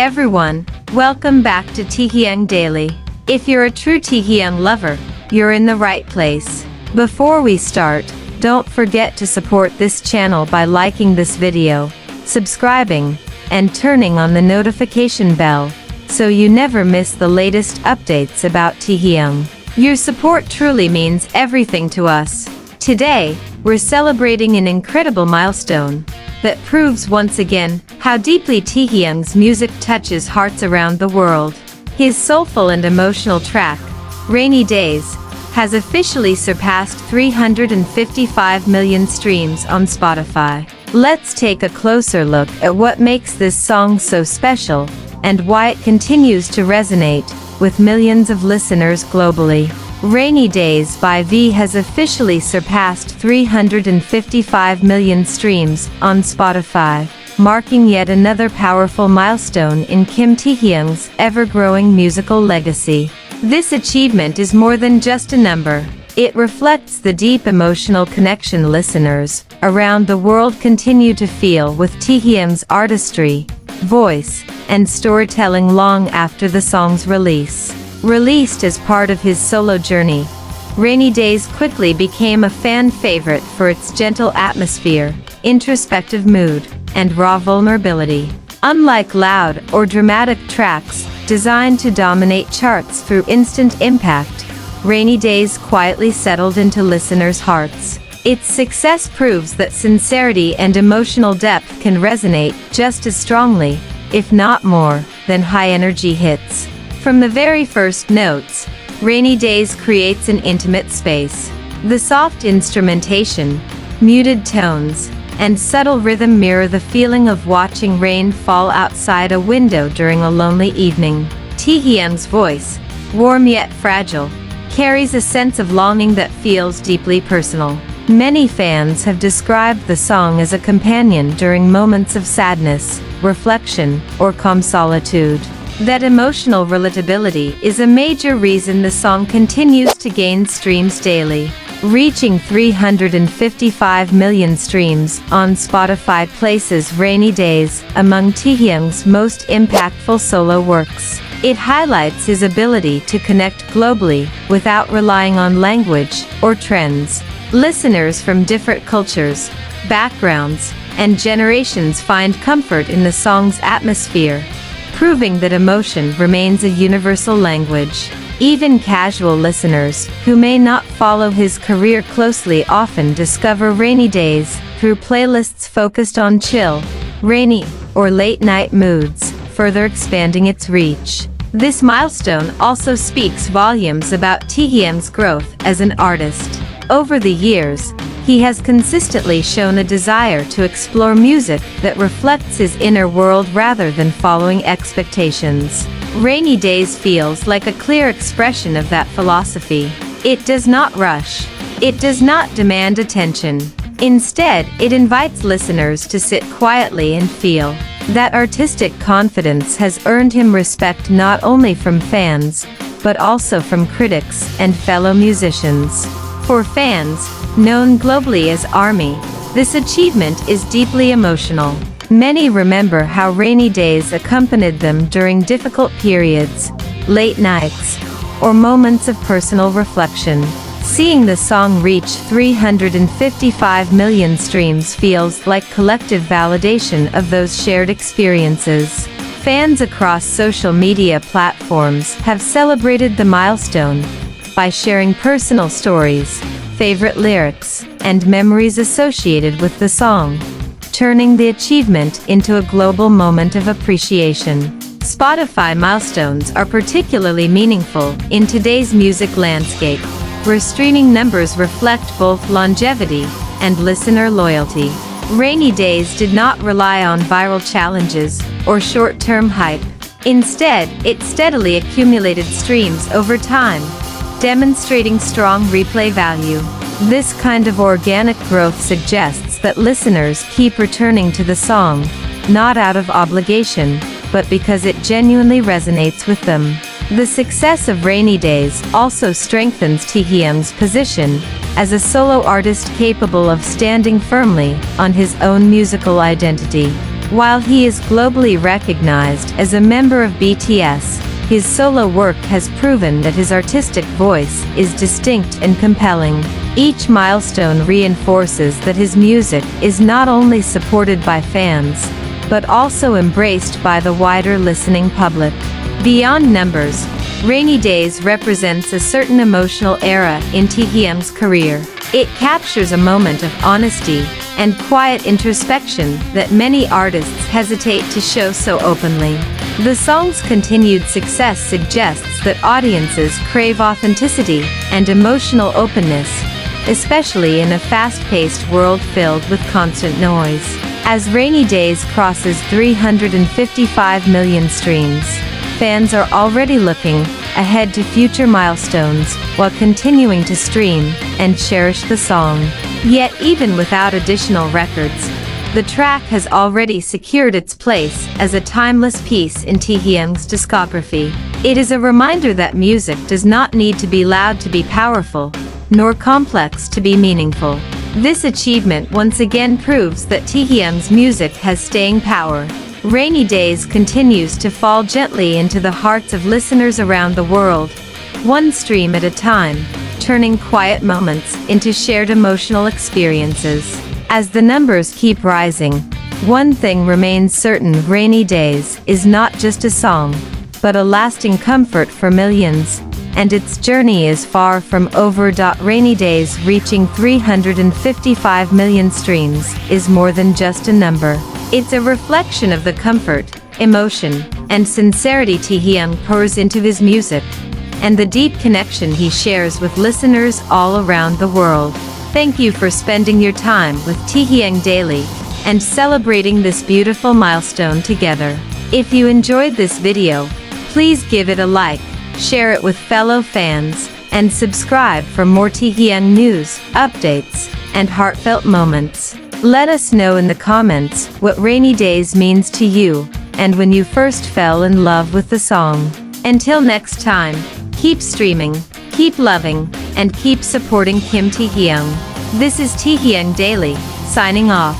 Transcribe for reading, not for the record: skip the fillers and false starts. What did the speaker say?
everyone, welcome back to Taehyung Daily. If you're a true Taehyung lover, you're in the right place. Before we start, don't forget to support this channel by liking this video, subscribing, and turning on the notification bell, so you never miss the latest updates about Taehyung. Your support truly means everything to us. Today, we're celebrating an incredible milestone that proves once again how deeply Taehyung's music touches hearts around the world. His soulful and emotional track, Rainy Days, has officially surpassed 355 million streams on Spotify. Let's take a closer look at what makes this song so special and why it continues to resonate with millions of listeners globally. Rainy Days by V has officially surpassed 355 million streams on Spotify, marking yet another powerful milestone in Kim Taehyung's ever-growing musical legacy. This achievement is more than just a number. It reflects the deep emotional connection listeners around the world continue to feel with Taehyung's artistry, voice, and storytelling long after the song's release. Released as part of his solo journey, Rainy Days quickly became a fan favorite for its gentle atmosphere, introspective mood, and raw vulnerability. Unlike loud or dramatic tracks designed to dominate charts through instant impact, Rainy Days quietly settled into listeners' hearts. Its success proves that sincerity and emotional depth can resonate just as strongly, if not more, than high-energy hits. From the very first notes, Rainy Days creates an intimate space. The soft instrumentation, muted tones, and subtle rhythm mirror the feeling of watching rain fall outside a window during a lonely evening. Taehyung's voice, warm yet fragile, carries a sense of longing that feels deeply personal. Many fans have described the song as a companion during moments of sadness, reflection, or calm solitude. That emotional relatability is a major reason the song continues to gain streams daily. Reaching 355 million streams on Spotify places Rainy Days among Taehyung's most impactful solo works. It highlights his ability to connect globally without relying on language or trends. Listeners from different cultures, backgrounds, and generations find comfort in the song's atmosphere, proving that emotion remains a universal language. Even casual listeners, who may not follow his career closely, often discover Rainy Days through playlists focused on chill, rainy, or late-night moods, further expanding its reach. This milestone also speaks volumes about Taehyung's growth as an artist. Over the years, he has consistently shown a desire to explore music that reflects his inner world rather than following expectations. Rainy Days feels like a clear expression of that philosophy. It does not rush. It does not demand attention. Instead, it invites listeners to sit quietly and feel. That artistic confidence has earned him respect not only from fans, but also from critics and fellow musicians. For fans, known globally as ARMY, this achievement is deeply emotional. Many remember how Rainy Days accompanied them during difficult periods, late nights, or moments of personal reflection. Seeing the song reach 355 million streams feels like collective validation of those shared experiences. Fans across social media platforms have celebrated the milestone by sharing personal stories, favorite lyrics, and memories associated with the song, turning the achievement into a global moment of appreciation. Spotify milestones are particularly meaningful in today's music landscape, where streaming numbers reflect both longevity and listener loyalty. Rainy Days did not rely on viral challenges or short-term hype. Instead, it steadily accumulated streams over time, demonstrating strong replay value. This kind of organic growth suggests that listeners keep returning to the song, not out of obligation, but because it genuinely resonates with them. The success of Rainy Days also strengthens Taehyung's position as a solo artist capable of standing firmly on his own musical identity. While he is globally recognized as a member of BTS, his solo work has proven that his artistic voice is distinct and compelling. Each milestone reinforces that his music is not only supported by fans, but also embraced by the wider listening public. Beyond numbers, Rainy Days represents a certain emotional era in Taehyung's career. It captures a moment of honesty and quiet introspection that many artists hesitate to show so openly. The song's continued success suggests that audiences crave authenticity and emotional openness, especially in a fast-paced world filled with constant noise. As Rainy Days crosses 355 million streams, fans are already looking ahead to future milestones while continuing to stream and cherish the song. Yet even without additional records, the track has already secured its place as a timeless piece in Taehyung's discography. It is a reminder that music does not need to be loud to be powerful, nor complex to be meaningful. This achievement once again proves that Taehyung's music has staying power. Rainy Days continues to fall gently into the hearts of listeners around the world, one stream at a time, turning quiet moments into shared emotional experiences. As the numbers keep rising, one thing remains certain: Rainy Days is not just a song, but a lasting comfort for millions, and its journey is far from over. Rainy Days reaching 355 million streams is more than just a number. It's a reflection of the comfort, emotion, and sincerity Taehyung pours into his music, and the deep connection he shares with listeners all around the world. Thank you for spending your time with Taehyung Daily and celebrating this beautiful milestone together. If you enjoyed this video, please give it a like, share it with fellow fans, and subscribe for more Taehyung news, updates, and heartfelt moments. Let us know in the comments what Rainy Days means to you, and when you first fell in love with the song. Until next time, keep streaming, keep loving, and keep supporting Kim Taehyung. This is Taehyung Daily, signing off.